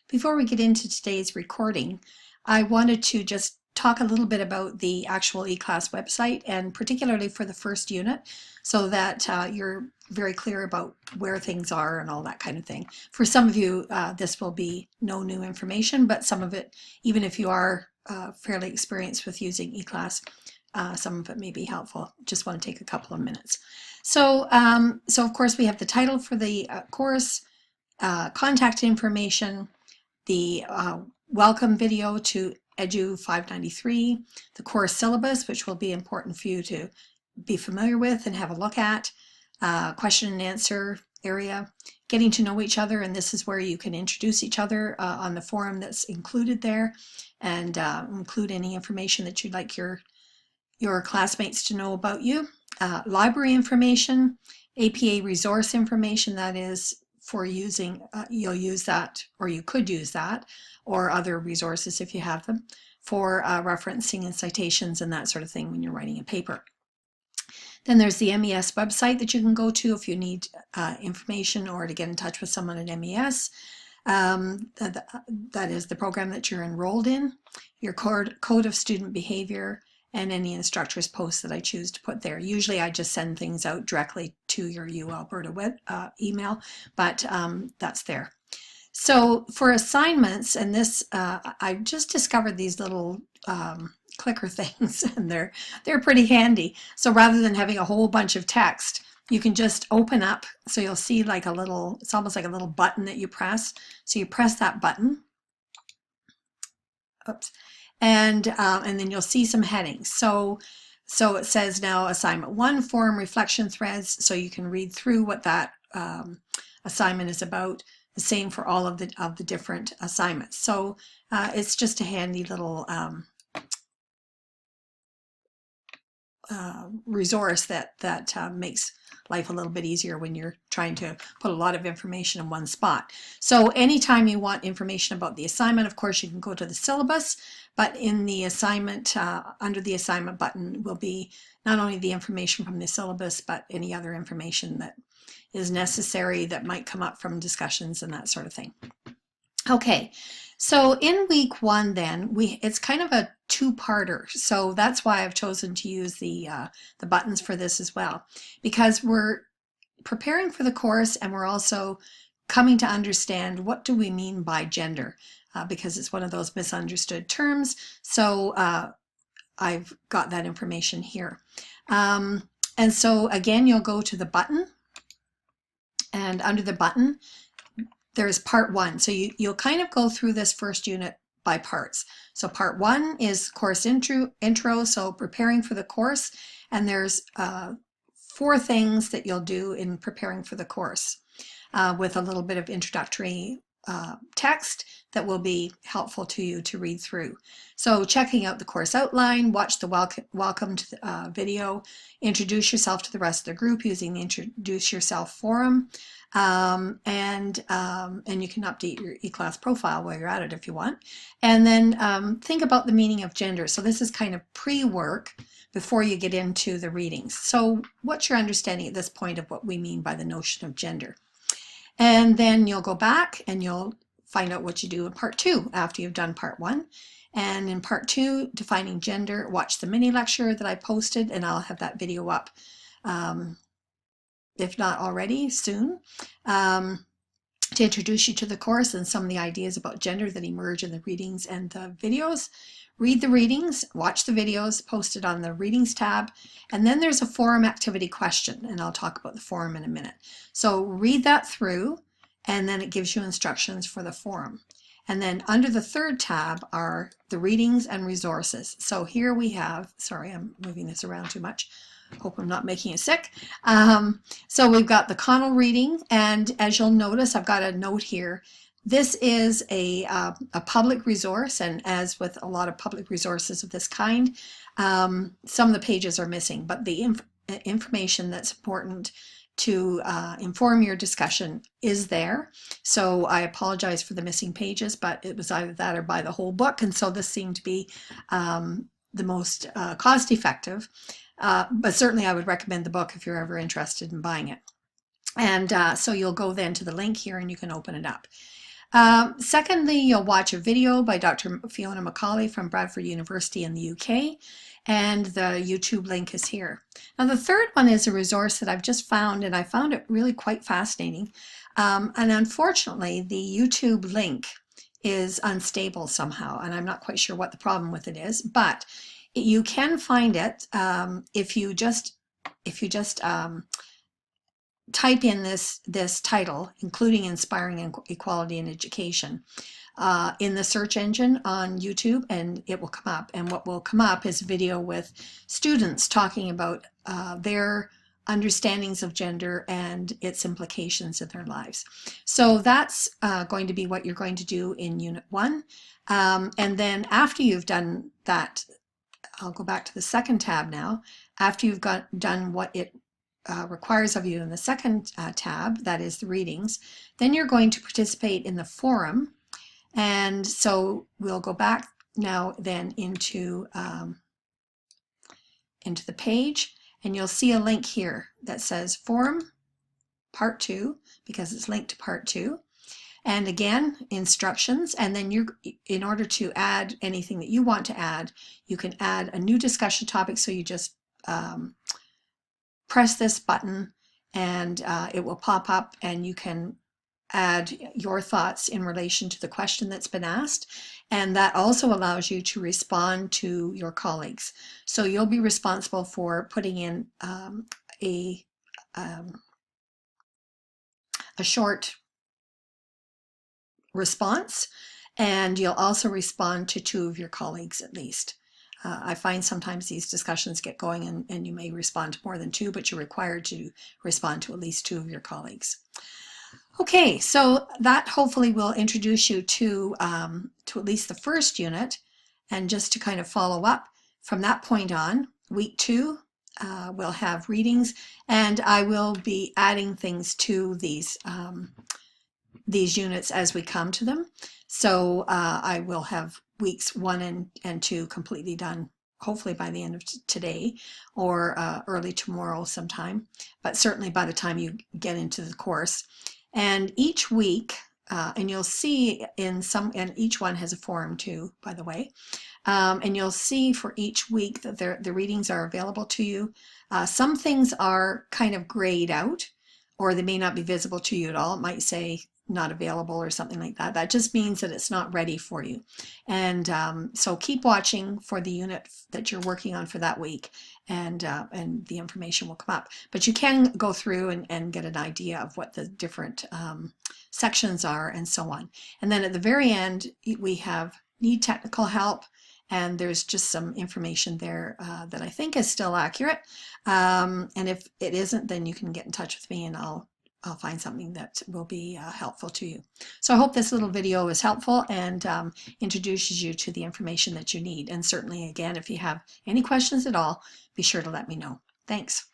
Before we get into today's recording, I wanted to just talk a little bit about the actual eclass website, and particularly for the first unit, so that you're very clear about where things are and all that kind of thing. For some of you, this will be no new information, but some of it, even if you are fairly experienced with using eclass, some of it may be helpful. Just want to take a couple of minutes. So of course we have the title for the course, contact information, the welcome video to Edu 593, the course syllabus, which will be important for you to be familiar with and have a look at, question and answer area, getting to know each other, and this is where you can introduce each other on the forum that's included there, and include any information that you'd like your classmates to know about you. Library information, APA resource information, that is for using, you'll use that, or you could use that, or other resources if you have them, for referencing and citations and that sort of thing when you're writing a paper. Then there's the MES website that you can go to if you need information or to get in touch with someone at MES. That is the program that you're enrolled in, your code of student behavior, and any instructor's posts that I choose to put there. Usually I just send things out directly to your U Alberta web email, but that's there. So for assignments, and this, I just discovered these little clicker things, and they're pretty handy. So rather than having a whole bunch of text, you can just open up, so you'll see like a little, it's almost like a little button that you press. So you press that button, oops, and then you'll see some headings. So it says now assignment 1, forum reflection threads, so you can read through what that assignment is about. The same for all of the different assignments. So it's just a handy little resource that makes life a little bit easier when you're trying to put a lot of information in one spot. So anytime you want information about the assignment, of course, you can go to the syllabus, but in the assignment, under the assignment button will be not only the information from the syllabus, but any other information that is necessary that might come up from discussions and that sort of thing. Okay, so in week 1 then, it's kind of a two-parter, so that's why I've chosen to use the buttons for this as well, because we're preparing for the course and we're also coming to understand what do we mean by gender, because it's one of those misunderstood terms. So I've got that information here. And so again, you'll go to the button, and under the button there's part 1. So you'll kind of go through this first unit by parts. So part 1 is course intro, so preparing for the course, and there's 4 things that you'll do in preparing for the course, with a little bit of introductory text that will be helpful to you to read through. So checking out the course outline, watch the welcome to the video, introduce yourself to the rest of the group using the introduce yourself forum, and you can update your eClass profile while you're at it if you want. And then think about the meaning of gender. So this is kind of pre-work before you get into the readings. So what's your understanding at this point of what we mean by the notion of gender? And then you'll go back and you'll find out what you do in part 2 after you've done part 1. And in part 2, defining gender, watch the mini lecture that I posted, and I'll have that video up, if not already, soon, to introduce you to the course and some of the ideas about gender that emerge in the readings and the videos. Read the readings, watch the videos posted on the readings tab, and then there's a forum activity question, and I'll talk about the forum in a minute. So read that through, and then it gives you instructions for the forum. And then under the 3rd tab are the readings and resources. So here we have, sorry, I'm moving this around too much. Hope I'm not making you sick. So we've got the Connell reading, and as you'll notice, I've got a note here. This is a public resource, and as with a lot of public resources of this kind, some of the pages are missing, but the information that's important to inform your discussion is there. So I apologize for the missing pages, but it was either that or buy the whole book, and so this seemed to be the most cost-effective. But certainly I would recommend the book if you're ever interested in buying it. And so you'll go then to the link here and you can open it up. Secondly, you'll watch a video by Dr. Fiona Macaulay from Bradford University in the UK, and the YouTube link is here. Now, the third one is a resource that I've just found, and I found it really quite fascinating. And unfortunately, the YouTube link is unstable somehow, and I'm not quite sure what the problem with it is, but you can find it if you just type in this title, including Inspiring Equality in Education, in the search engine on YouTube, and it will come up. And what will come up is a video with students talking about their understandings of gender and its implications in their lives. So that's going to be what you're going to do in Unit 1. And then after you've done that, I'll go back to the second tab now. After you've done what it requires of you in the second tab, that is the readings, then you're going to participate in the forum. And so we'll go back now then into the page, and you'll see a link here that says Forum Part 2, because it's linked to Part 2. And again, instructions, and then in order to add anything that you want to add, you can add a new discussion topic. So you just press this button, and it will pop up, and you can add your thoughts in relation to the question that's been asked. And that also allows you to respond to your colleagues. So you'll be responsible for putting in a short response, and you'll also respond to 2 of your colleagues at least. I find sometimes these discussions get going and you may respond to more than 2, but you're required to respond to at least 2 of your colleagues. Okay, so that hopefully will introduce you to at least the first unit, and just to kind of follow up from that point on, week 2 we'll have readings, and I will be adding things to these units as we come to them. So I will have weeks 1 and 2 completely done, hopefully by the end of today, or early tomorrow sometime, but certainly by the time you get into the course. And each week, and you'll see and each one has a forum too, by the way, and you'll see for each week that the readings are available to you. Some things are kind of grayed out, or they may not be visible to you at all. It might say not available or something like that. That just means that it's not ready for you. And so keep watching for the unit that you're working on for that week, and the information will come up. But you can go through and get an idea of what the different sections are and so on. And then at the very end, we have need technical help, and there's just some information there that I think is still accurate. And if it isn't, then you can get in touch with me, and I'll find something that will be helpful to you. So I hope this little video is helpful and introduces you to the information that you need. And certainly, again, if you have any questions at all, be sure to let me know. Thanks.